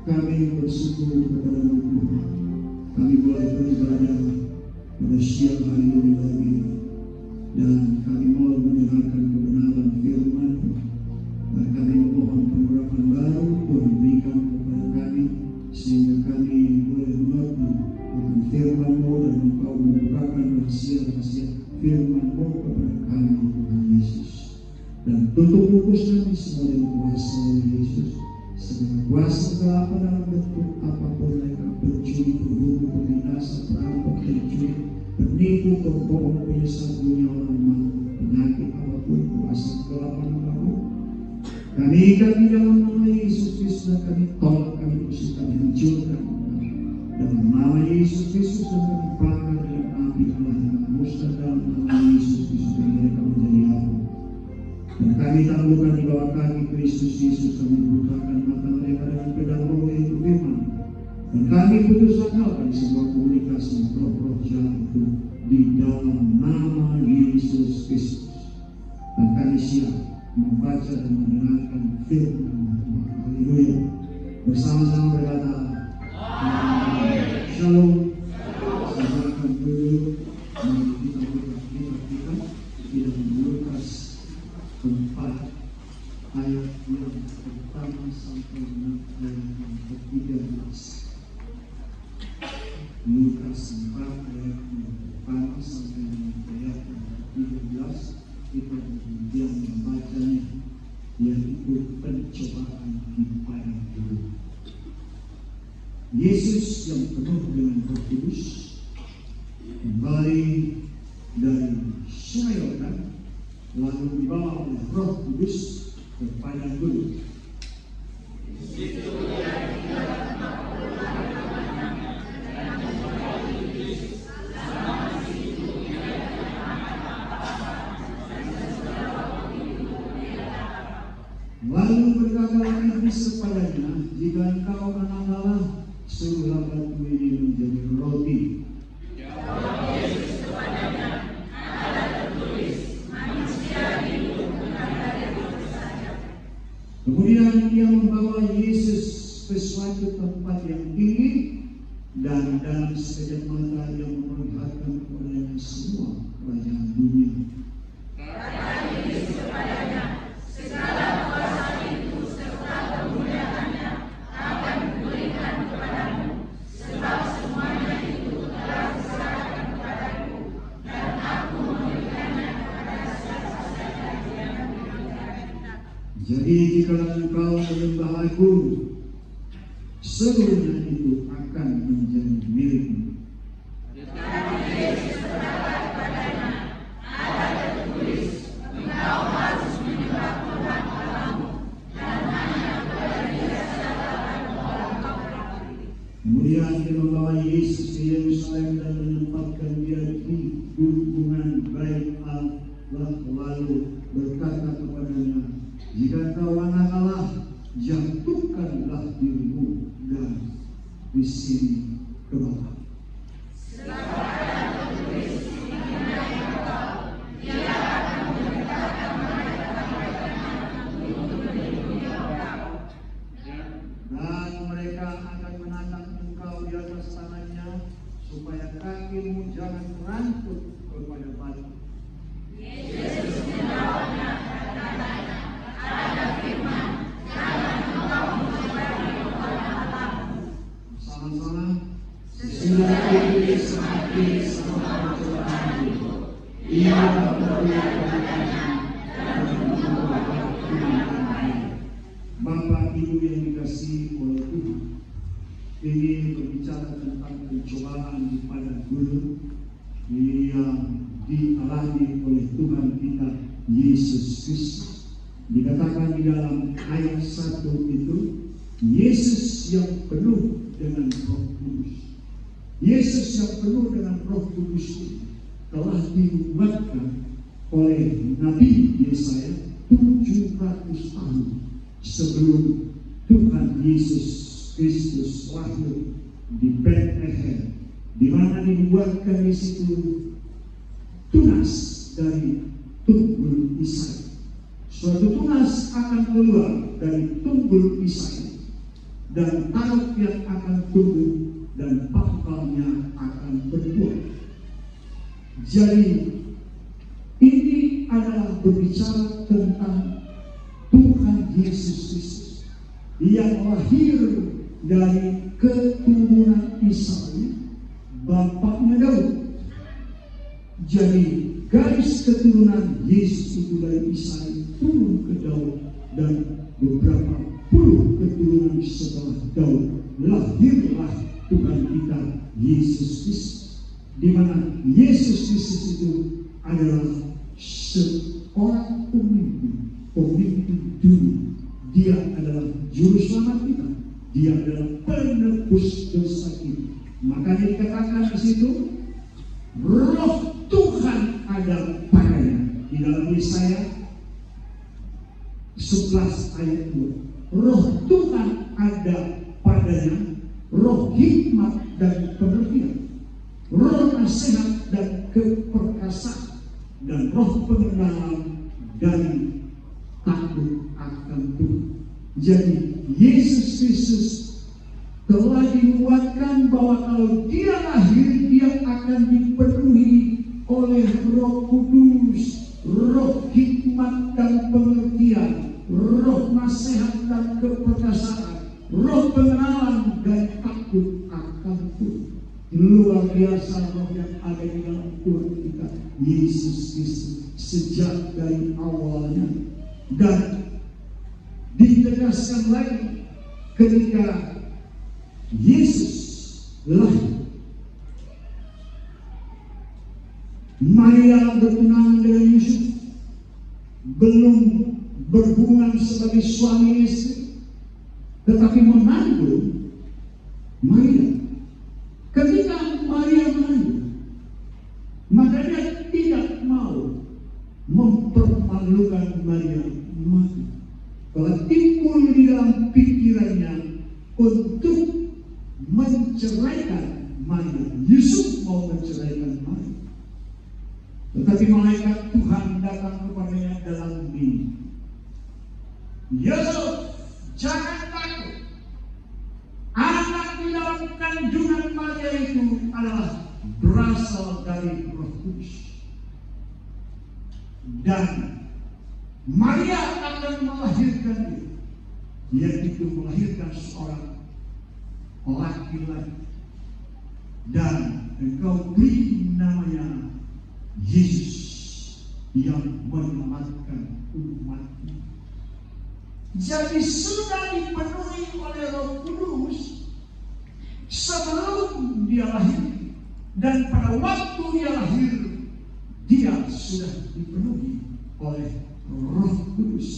Kami bersyukur kepada Tuhan. Kami boleh beribadah pada siang hari ini lagi, dan kami mau mendengarkan kebenaran firman. Dan kami memohon pengharapan baru Tuhan berikan kepada kami, sehingga kami boleh mengerti akan firman-Mu dan Engkau membukakan rahasia-rahasia firman-Mu kepada kami, Tuhan Yesus. Dan tutup bungkus kami semua dengan kuasa Yesus. Segala kuasa gelap dalam bentuk apapun mereka, pencuri, pembunuh, pembinasa, perampok, pencuri, penipu, pembohong, penyesat dunia orang mampu, penyakit apapun, kuasa kegelapan apapun, kami ikat di dalam nama Yesus Kristus, dan kami tolak, kami usir, kami hancurkan dalam nama Yesus Kristus, dan kami bakar dengan api Allah yang musnah dalam nama Yesus Kristus, dan mereka menjadi api. Dan kami tangguhkan di bawah kaki Kristus Yesus, kami bukakan mata mereka dengan pedang roh yaitu firman. Dan kami putus akalkan sebuah komunikasi roh-roh jahat itu di dalam nama Yesus Kristus. Dan kami siap membaca dan mendengarkan firman Tuhan. Haleluya. Bersama-sama berkata, Amin. Shalom. Silakan duduk. Mari kita buka kita di dalam Lukas 4 ayat yang pertama sampai ayat yang ke-13. Lukas 4 ayat yang pertama sampai ayat yang ke-13. Kita kemudian membacanya, yaitu pencobaan di padang gurun. Yesus yang penuh dengan Roh Kudus kembali dari Sungai Yordan, lalu dibawa oleh Roh Kudus ke padang gurun. Lalu berkatalah iblis kepadanya, jika engkau anak Allah, suruhlah batu ini menjadi roti. Yesus kepadanya, ada tertulis, manusia hidup bukan dari roti saja. Kemudian dia membawa Yesus ke suatu tempat yang tinggi, dan dalam sekejap mata dia memperlihatkan kepadanya semua kerajaan dunia. Kata Yesus kepadanya, segala kuasa itu serta kemuliaannya akan diberikan kepadamu, sebab semuanya itu telah diserahkan kepadaku, dan aku memberikannya kepada siapa saja yang memberikannya. Jadi jika engkau menyembah aku, seluruhnya itu akan menjadi milikmu. Tetapi Yesus berkata kepadanya, ada tertulis, engkau harus menyembah Tuhan Allahmu, dan hanya kepada Dia saja engkau berbakti. Kemudian dia membawa Yesus ke Yerusalem dan menempatkan dia di gunungan Bait Allah, lalu berkata kepadanya, jika engkau anak Allah, jatuhkanlah dirimu dari sini ke bawah. Dan mereka akan menatang engkau di atas tangannya, supaya kakimu jangan merangkut kepada batu. Yesus menjawabnya, katanya, ada firman, jangan engkau mencobanya Tuhan Allahmu. Sama-sama. Dia Bapak Ibu yang dikasihi oleh Tuhan, ini berbicara tentang pencobaan di padang gurun yang dialami oleh Tuhan kita Yesus Kristus. Dikatakan di dalam ayat 1 itu, Yesus yang penuh dengan Roh Kudus. Yesus yang penuh dengan Roh Kudus itu telah dinubuatkan oleh Nabi Yesaya 700 tahun sebelum Tuhan Yesus Kristus lahir di Bethlehem, di mana dibuatkan di situ tunas dari tunggul Isai. Suatu tunas akan keluar dari tunggul Isai, dan taruk yang akan tumbuh dan pangkalnya akan berbuah. Jadi ini adalah berbicara tentang Tuhan Yesus Kristus yang lahir dari keturunan Isai, bapaknya Daud. Jadi garis keturunan Yesus itu dari Isai turun ke Daud, dan beberapa puluh keturunan setelah Daud lahirlah Tuhan kita Yesus Kristus, di mana Yesus Kristus itu adalah seorang pemimpin dunia. Dia adalah juru selamat kita. Dia adalah penebus dosa kita. Makanya dikatakan di situ, Roh Tuhan ada padanya. Di dalam Yesaya 11 ayat 2. Roh Tuhan ada padanya, roh hikmat dan pengertian, roh nasihat dan keperkasaan, dan roh pengenalan dari takut akan Tuhan. Jadi Yesus Kristus telah dinubuatkan bahwa kalau dia lahir, dia akan dipenuhi oleh Roh Kudus, roh hikmat dan pengertian, roh nasihat dan keperkasaan, roh pengenalan dan takut akan Tuhan. Luar biasa roh yang ada di dalam Tuhan kita Yesus Kristus sejak dari awalnya. Dan ditegaskan lagi ketika Yesus lahir, Maria bertunangan dengan Yusuf, belum berhubungan sebagai suami istri, tetapi mengandung Maria. Ketika Maria mengandung, maka dia tidak mau mempermalukan Maria. Maka telah timbul di dalam pikirannya untuk menceraikan Maria. Yusuf mau menceraikan Maria, tetapi malaikat Tuhan datang kepadanya dalam mimpi. Yusuf, jangan takut. Anak di dalam kandungan Maria itu adalah berasal dari Roh Kudus, dan Maria akan melahirkan dia. Dia itu melahirkan seorang laki-laki, dan engkau beri namanya Yesus, yang menyelamatkan umatnya. Jadi sudah dipenuhi oleh Roh Kudus sebelum dia lahir, dan pada waktu dia lahir dia sudah dipenuhi oleh Roh Kudus,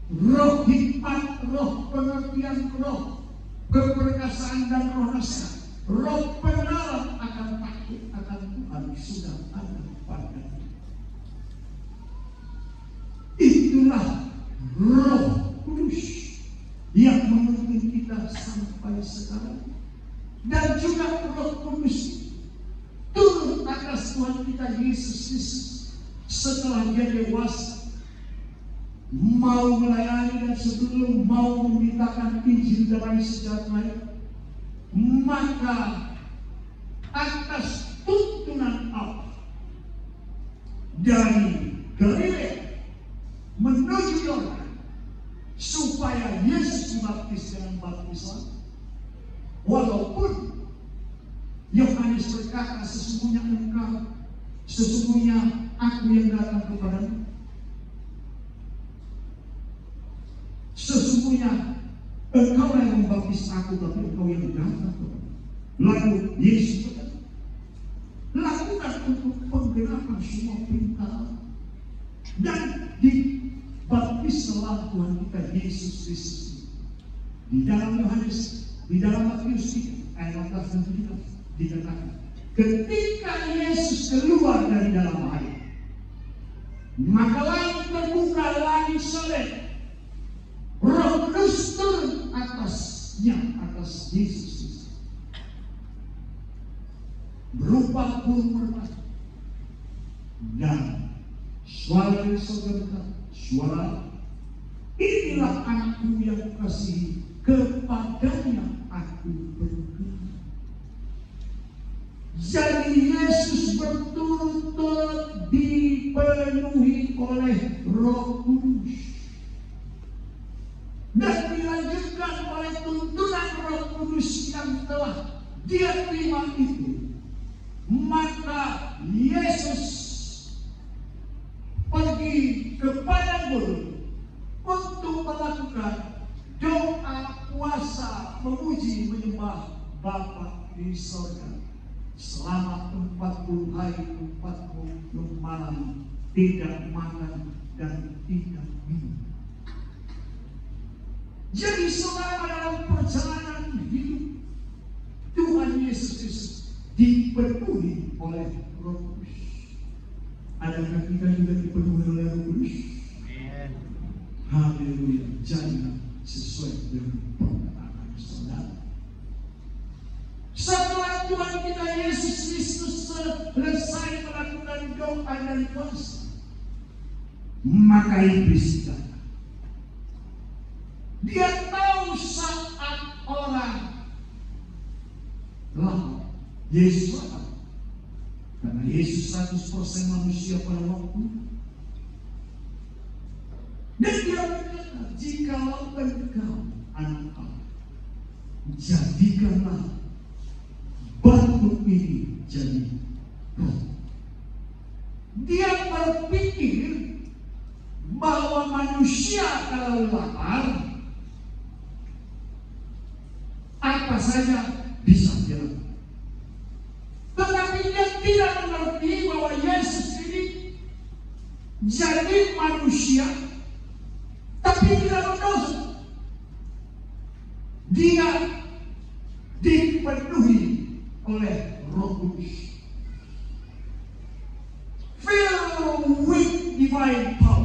roh hikmat, roh pengertian, roh keperkasaan dan roh nasihat, roh pengenalan akan takut akan Tuhan sudah ada padanya. Itulah Roh Kudus yang menuntun kita sampai sekarang, dan juga Roh Kudus turun atas Tuhan kita Yesus Kristus setelah dia dewasa, mau melayani, dan sebelum mau memberitakan Injil damai sejahtera, maka atas tuntunan Allah dari Galilea menuju Yordan supaya Yesus dibaptis dengan baptisan, walaupun Yohanes berkata sesungguhnya aku yang datang kepadamu? Sesungguhnya engkau yang membaptis aku, tapi engkau yang datang kepadamu. Lalu Yesus berkata, lakukan untuk penggenapan semua perintah dan dibaptislah Tuhan kita Yesus Kristus. Di dalam Matius 3 ayat 18 dan 17 dikatakan, ketika Yesus keluar dari dalam air, maka langit terbuka, langit soleh, Roh Kudus turun atasnya, atas Yesus, berupa burung merpati, dan suara dari surga berkata, suara, inilah anakku yang kukasihi, kepadanya aku berkenan. Jadi Yesus berturut-turut dipenuhi oleh Roh Kudus dan dilanjutkan oleh tuntunan Roh Kudus yang telah dia terima itu. Maka Yesus pergi ke padang gurun untuk melakukan doa, puasa, memuji, menyembah Bapa di sorga selama 40 hari 40 malam, tidak makan dan tidak minum. Jadi selama dalam perjalanan hidup Tuhan Yesus Kristus dipenuhi oleh Roh Kudus. Adakah kita juga dipenuhi oleh Roh Kudus? Haleluya. Jangan sesuai dengan perkataan saudara. Setelah Tuhan kita Yesus Kristus selesai melakukan doa dan puasa, maka iblis datang. Dia tahu saat orang lapar, Yesus lapar. Karena Yesus 100% manusia pada waktu. Dan dia berkata, jikalau engkau anak Allah, jadikanlah batu ini jadi roti. Dia berpikir bahwa manusia kalau lapar, apa saja bisa dilakukan. Tetapi dia tidak mengerti bahwa Yesus ini jadi manusia, tapi tidak berdosa. Dia dipenuhi oleh Roh Kudus, filled with divine power.